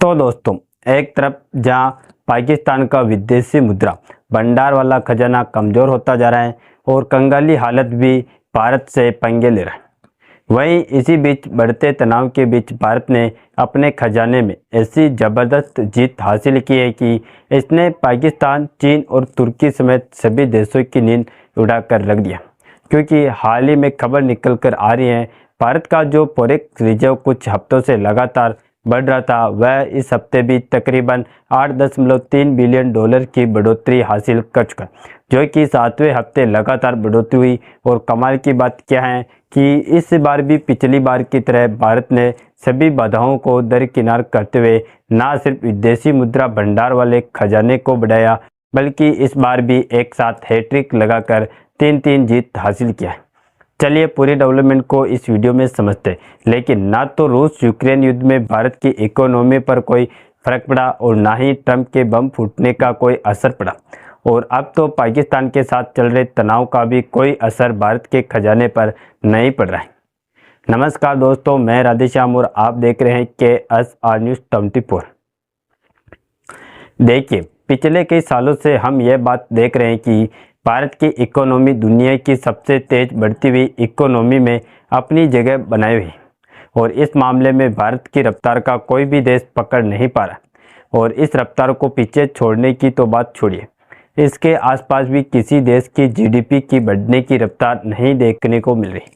तो दोस्तों, एक तरफ जहां पाकिस्तान का विदेशी मुद्रा भंडार वाला खजाना कमज़ोर होता जा रहा है और कंगाली हालत भी भारत से पंगे ले रहा है, वहीं इसी बीच बढ़ते तनाव के बीच भारत ने अपने खजाने में ऐसी ज़बरदस्त जीत हासिल की है कि इसने पाकिस्तान, चीन और तुर्की समेत सभी देशों की नींद उड़ा कर रख दिया। क्योंकि हाल ही में खबर निकल कर आ रही है, भारत का जो फॉरेक्स रिजर्व कुछ हफ्तों से लगातार बढ़ रहा था, वह इस हफ्ते भी तकरीबन 8.3 बिलियन डॉलर की बढ़ोतरी हासिल कर चुका, जो कि 7वें हफ्ते लगातार बढ़ोतरी हुई। और कमाल की बात क्या है कि इस बार भी पिछली बार की तरह भारत ने सभी बाधाओं को दरकिनार करते हुए न सिर्फ विदेशी मुद्रा भंडार वाले खजाने को बढ़ाया, बल्कि इस बार भी एक साथ हैट्रिक लगाकर 3-3 जीत हासिल किया है। चलिए पूरी डेवलपमेंट को इस वीडियो में समझते हैं। लेकिन ना तो रूस यूक्रेन युद्ध में भारत की इकोनॉमी पर कोई फर्क पड़ा और ना ही ट्रंप के बम फूटने का कोई असर पड़ा, और अब तो पाकिस्तान के साथ चल रहे तनाव का भी कोई असर भारत के खजाने पर नहीं पड़ रहा है। नमस्कार दोस्तों, मैं राधेश्याम और आप देख रहे हैं KSR News 24। देखिए, पिछले कई सालों से हम यह बात देख रहे हैं कि भारत की इकोनॉमी दुनिया की सबसे तेज बढ़ती हुई इकोनॉमी में अपनी जगह बनाई हुई, और इस मामले में भारत की रफ्तार का कोई भी देश पकड़ नहीं पा रहा। और इस रफ्तार को पीछे छोड़ने की तो बात छोड़िए, इसके आसपास भी किसी देश की GDP की बढ़ने की रफ्तार नहीं देखने को मिल रही।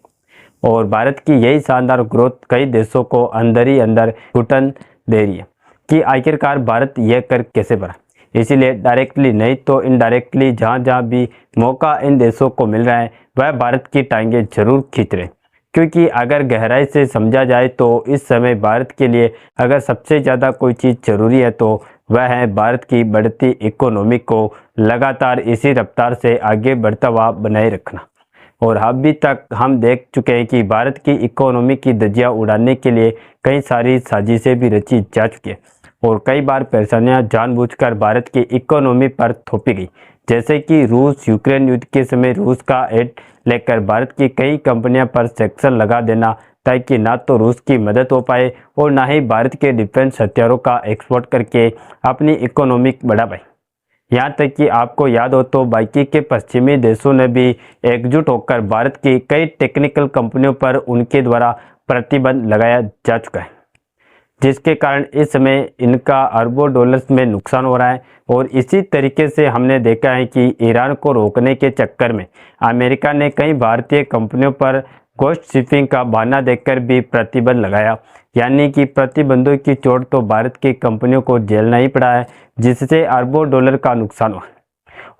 और भारत की यही शानदार ग्रोथ कई देशों को अंदर ही अंदर घुटन दे रही है कि आखिरकार भारत यह कर कैसे पाया। इसीलिए डायरेक्टली नहीं तो इनडायरेक्टली जहाँ जहाँ भी मौका इन देशों को मिल रहा है, वह भारत की टांगें जरूर खींच रहे। क्योंकि अगर गहराई से समझा जाए तो इस समय भारत के लिए अगर सबसे ज़्यादा कोई चीज़ ज़रूरी है तो वह है भारत की बढ़ती इकोनॉमी को लगातार इसी रफ्तार से आगे बढ़ता हुआ बनाए रखना। और अभी तक हम देख चुके हैं कि भारत की इकोनॉमी की धज्जियां उड़ाने के लिए कई सारी साजिशें भी रची जा चुकी है, और कई बार परेशानियां जानबूझकर भारत की इकोनॉमी पर थोपी गई। जैसे कि रूस यूक्रेन युद्ध के समय रूस का एड लेकर भारत की कई कंपनियां पर सेक्शन लगा देना, ताकि ना तो रूस की मदद हो पाए और ना ही भारत के डिफेंस हथियारों का एक्सपोर्ट करके अपनी इकोनॉमी बढ़ा पाए। यहाँ तक कि आपको याद हो तो बाकी के पश्चिमी देशों ने भी एकजुट होकर भारत की कई टेक्निकल कंपनियों पर उनके द्वारा प्रतिबंध लगाया जा चुका है, जिसके कारण इस समय इनका अरबों डॉलर्स में नुकसान हो रहा है। और इसी तरीके से हमने देखा है कि ईरान को रोकने के चक्कर में अमेरिका ने कई भारतीय कंपनियों पर गोश्त शिपिंग का बहाना देकर भी प्रतिबंध लगाया। यानी कि प्रतिबंधों की चोट तो भारत की कंपनियों को झेलना ही पड़ा है, जिससे अरबों डॉलर का नुकसान हुआ,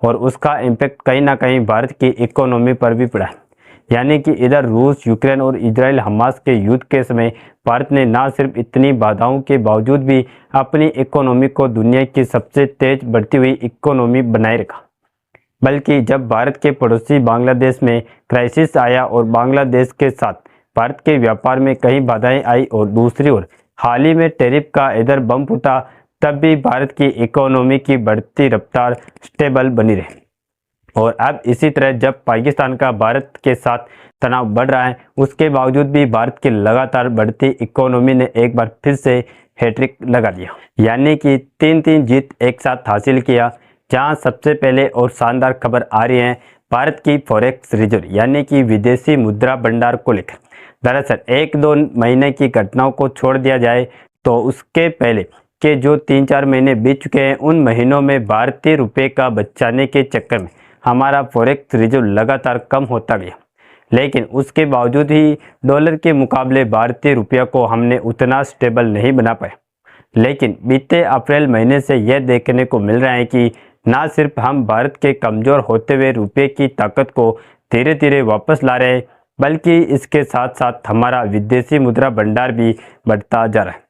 और उसका इम्पैक्ट कहीं ना कहीं भारत की इकोनॉमी पर भी पड़ा है। यानी कि इधर रूस यूक्रेन और इजराइल हमास के युद्ध के समय भारत ने न सिर्फ इतनी बाधाओं के बावजूद भी अपनी इकोनॉमी को दुनिया की सबसे तेज बढ़ती हुई इकोनॉमी बनाए रखा, बल्कि जब भारत के पड़ोसी बांग्लादेश में क्राइसिस आया और बांग्लादेश के साथ भारत के व्यापार में कई बाधाएं आई, और दूसरी ओर हाल ही में टैरिफ का इधर बम फूटा, तब भी भारत की इकोनॉमी की बढ़ती रफ्तार स्टेबल बनी रही। और अब इसी तरह जब पाकिस्तान का भारत के साथ तनाव बढ़ रहा है, उसके बावजूद भी भारत की लगातार बढ़ती इकोनॉमी ने एक बार फिर से हैट्रिक लगा दिया, यानी कि 3-3 जीत एक साथ हासिल किया। जहां सबसे पहले और शानदार खबर आ रही है भारत की फॉरेक्स रिजर्व यानी कि विदेशी मुद्रा भंडार को लेकर। दरअसल 1-2 महीने की घटनाओं को छोड़ दिया जाए तो उसके पहले के जो 3-4 महीने बीत चुके हैं, उन महीनों में भारतीय रुपये का बचाने के चक्कर में हमारा फॉरेक्स रिजर्व लगातार कम होता गया। लेकिन उसके बावजूद ही डॉलर के मुकाबले भारतीय रुपया को हमने उतना स्टेबल नहीं बना पाए। लेकिन बीते अप्रैल महीने से यह देखने को मिल रहा है कि ना सिर्फ हम भारत के कमज़ोर होते हुए रुपये की ताकत को धीरे धीरे वापस ला रहे हैं, बल्कि इसके साथ साथ हमारा विदेशी मुद्रा भंडार भी बढ़ता जा रहा है।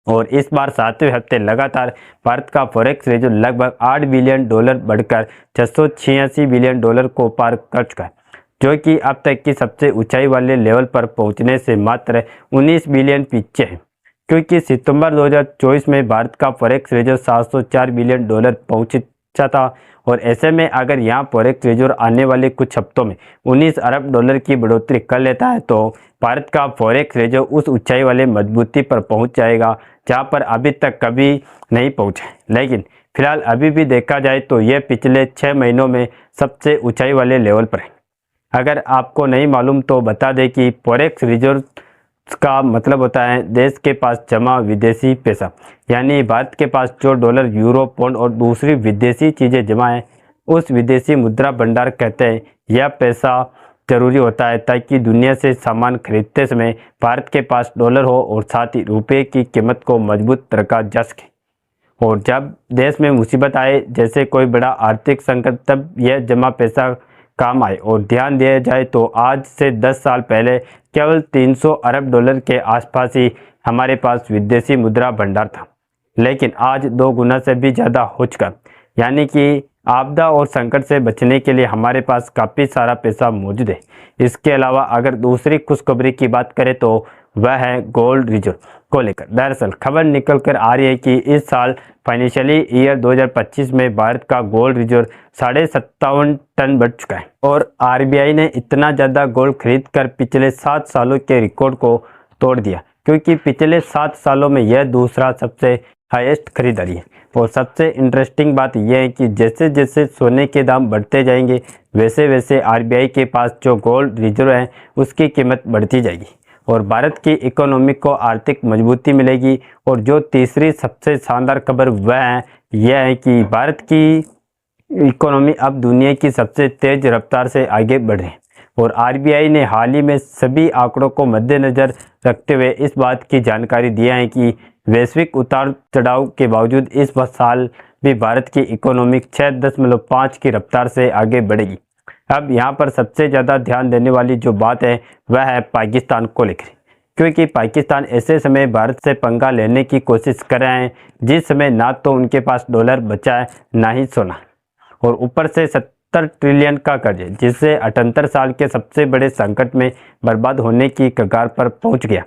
और इस बार 7वें हफ्ते लगातार भारत का फॉरेक्स रिजर्व लगभग 8 बिलियन डॉलर बढ़कर 686 बिलियन डॉलर को पार कर चुका है, जो कि अब तक की सबसे ऊंचाई वाले लेवल पर पहुंचने से मात्र 19 बिलियन पीछे है। क्योंकि सितंबर 2024 में भारत का फॉरेक्स रिजर्व 704 बिलियन डॉलर पहुंच अच्छा था। और ऐसे में अगर यहाँ फॉरेक्स रिजर्व आने वाले कुछ हफ्तों में 19 अरब डॉलर की बढ़ोतरी कर लेता है तो भारत का फॉरेक्स रिजर्व उस ऊंचाई वाले मजबूती पर पहुंच जाएगा जहां पर अभी तक कभी नहीं पहुंचे। लेकिन फिलहाल अभी भी देखा जाए तो यह पिछले 6 महीनों में सबसे ऊंचाई वाले लेवल पर है। अगर आपको नहीं मालूम तो बता दें कि फॉरेक्स रिजर्व का मतलब होता है देश के पास जमा विदेशी पैसा, यानी भारत के पास जो डॉलर, यूरो, पौंड और दूसरी विदेशी चीज़ें जमा है उस विदेशी मुद्रा भंडार कहते हैं। यह पैसा जरूरी होता है ताकि दुनिया से सामान खरीदते समय भारत के पास डॉलर हो और साथ ही रुपये की कीमत को मजबूत रखा जा सके। और जब देश में मुसीबत आए जैसे कोई बड़ा आर्थिक संकट तब यह जमा पैसा काम आए। और ध्यान दिया जाए तो आज से 10 साल पहले केवल 300 अरब डॉलर के आसपास ही हमारे पास विदेशी मुद्रा भंडार था, लेकिन आज 2 गुना से भी ज़्यादा हो चुका। यानी कि आपदा और संकट से बचने के लिए हमारे पास काफ़ी सारा पैसा मौजूद है। इसके अलावा अगर दूसरी खुशखबरी की बात करें तो वह है गोल्ड रिजर्व को लेकर। दरअसल खबर निकल कर आ रही है कि इस साल फाइनेंशियली ईयर 2025 में भारत का गोल्ड रिजर्व 57.5 टन बढ़ चुका है। और आरबीआई ने इतना ज़्यादा गोल्ड खरीद कर पिछले 7 सालों के रिकॉर्ड को तोड़ दिया, क्योंकि पिछले 7 सालों में यह दूसरा सबसे हाईएस्ट खरीदारी है। और सबसे इंटरेस्टिंग बात यह है कि जैसे जैसे सोने के दाम बढ़ते जाएंगे वैसे वैसे आरबीआई के पास जो गोल्ड रिजर्व है उसकी कीमत बढ़ती जाएगी और भारत की इकोनॉमी को आर्थिक मजबूती मिलेगी। और जो तीसरी सबसे शानदार खबर वह है यह है कि भारत की इकोनॉमी अब दुनिया की सबसे तेज रफ्तार से आगे बढ़ रही है। और आरबीआई ने हाल ही में सभी आंकड़ों को मद्देनज़र रखते हुए इस बात की जानकारी दिया है कि वैश्विक उतार चढ़ाव के बावजूद इस साल भी भारत की इकोनॉमी 6.5 की रफ्तार से आगे बढ़ेगी। अब यहाँ पर सबसे ज़्यादा ध्यान देने वाली जो बात है वह है पाकिस्तान को लेकर, क्योंकि पाकिस्तान ऐसे समय भारत से पंगा लेने की कोशिश कर रहे हैं जिस समय ना तो उनके पास डॉलर बचा है ना ही सोना, और ऊपर से 70 ट्रिलियन का कर्ज है जिससे 78 साल के सबसे बड़े संकट में बर्बाद होने की कगार पर पहुंच गया।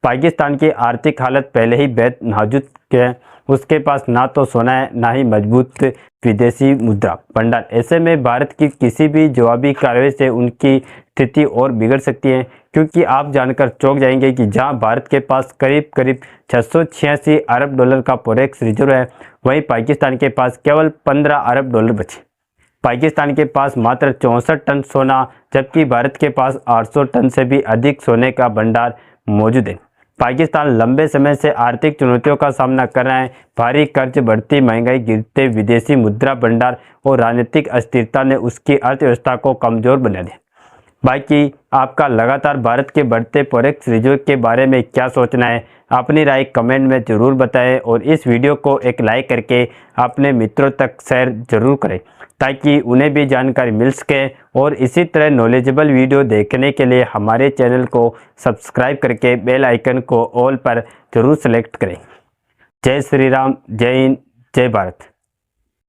पाकिस्तान की आर्थिक हालत पहले ही बेहद नाजुक है, उसके पास ना तो सोना है ना ही मजबूत विदेशी मुद्रा भंडार। ऐसे में भारत की किसी भी जवाबी कार्रवाई से उनकी स्थिति और बिगड़ सकती है, क्योंकि आप जानकर चौंक जाएंगे कि जहां भारत के पास करीब 686 अरब डॉलर का फॉरेक्स रिजर्व है वहीं पाकिस्तान के पास केवल 15 अरब डॉलर बचे। पाकिस्तान के पास मात्र 64 टन सोना जबकि भारत के पास 800 टन से भी अधिक सोने का भंडार मौजूद है। पाकिस्तान लंबे समय से आर्थिक चुनौतियों का सामना कर रहा है। भारी कर्ज, बढ़ती महंगाई, गिरते विदेशी मुद्रा भंडार और राजनीतिक अस्थिरता ने उसकी अर्थव्यवस्था को कमजोर बना दिया। बाकी आपका लगातार भारत के बढ़ते फॉरेक्स रिजर्व के बारे में क्या सोचना है, अपनी राय कमेंट में ज़रूर बताएं और इस वीडियो को एक लाइक करके अपने मित्रों तक शेयर ज़रूर करें ताकि उन्हें भी जानकारी मिल सके। और इसी तरह नॉलेजेबल वीडियो देखने के लिए हमारे चैनल को सब्सक्राइब करके बेल आइकन को ऑल पर ज़रूर सेलेक्ट करें। जय श्री राम, जय हिंद, जय भारत।